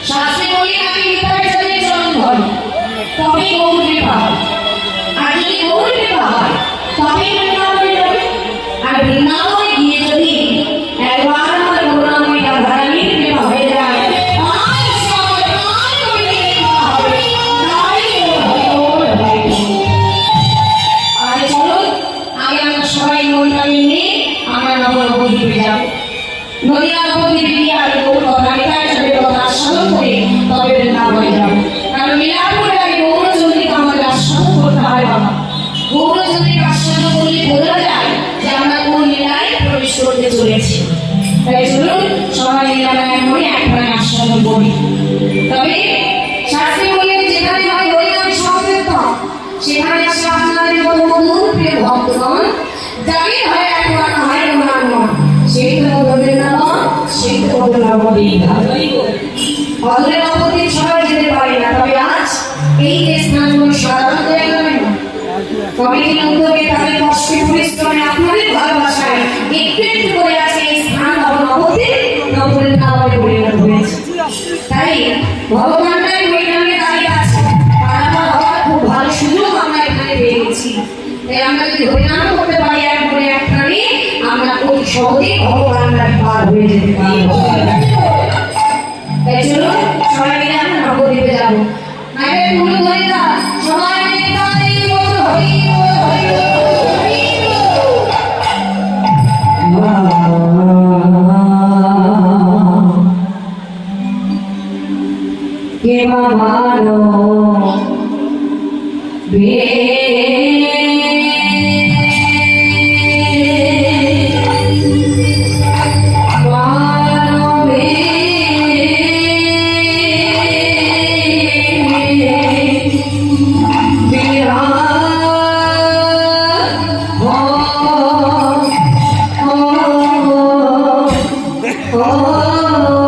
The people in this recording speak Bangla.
শাস্ত্রে বলি আমি নিতাই চরণ ধরি তবে গৌর কৃপা হয়। আর যদি গৌর কৃপা হয় তবে বৃন্দাবনে যাবে। আর বৃন্দাবনে গিয়ে যদি একবার আমার গৌরাময়টা ধরানির কৃপা হয়ে যায় আর চলুন আগে আমরা সবাই মনটা নিয়ে আমরা নবদ্বীপে যাব। নদিয়া নবদ্বীপে গিয়ে আর গৌর কথা নিতাই যাবে কথা আস্বাদন করে তবে বৃন্দাবনে যাব। কারণ মিলাপুরে আগে গৌরচন্দ্রিকা আমাদের আস্বাদন করতে হয় বাবা। গৌরচন্দ্রিকা আস্বাদন করলে বোঝা যায় যে আমরা কোন লীলায় প্রবেশ করতে চলেছি। তাই চলুন সবাই লীলা এক মনে এক প্রাণে আস্বাদন করি। তবে শাস্ত্রে বললেন যেখানে হয় হরিনাম সংকীর্তন সেখানে আসে আপনাদের মতো মধুর প্রিয় ভক্তগণ যাদের হয় একবার হয় রোমান্মন সেই তো মধুরের নাম সেই তো মধুর নবদ্বীপ। অধরে নবদ্বীপ সবাই যেতে পারে না, তবে আজ এই যে স্থানগুলো সাধারণ জায়গা নয় না। কমিটির উদ্যোগে তাদের কষ্টে পরিশ্রমে আপনাদের ভালোবাসায় একটু একটু করে আছে এই স্থান নবদ্বীপ নবদ্বীপ নামে পরিণত হয়েছে। তাই ভগবানটাই বৈরামে দাঁড়িয়ে আছে, পারাপার হওয়ার খুব ভালো সুযোগ আমরা এখানে পেয়ে গেছি। তাই আমরা যদি হরিনাম করতে পারি এক মনে এক প্রাণে আমরা অতি সহজেই ভগবানরা পার হয়ে যেতে পারবো। তাই চলুন সবাই মিলে আমরা নবদ্বীপে যাবো। মায়ের মূল ধরে না সবাই মিলে তাই বল হরি বল হরি বল কে মানো বে Oh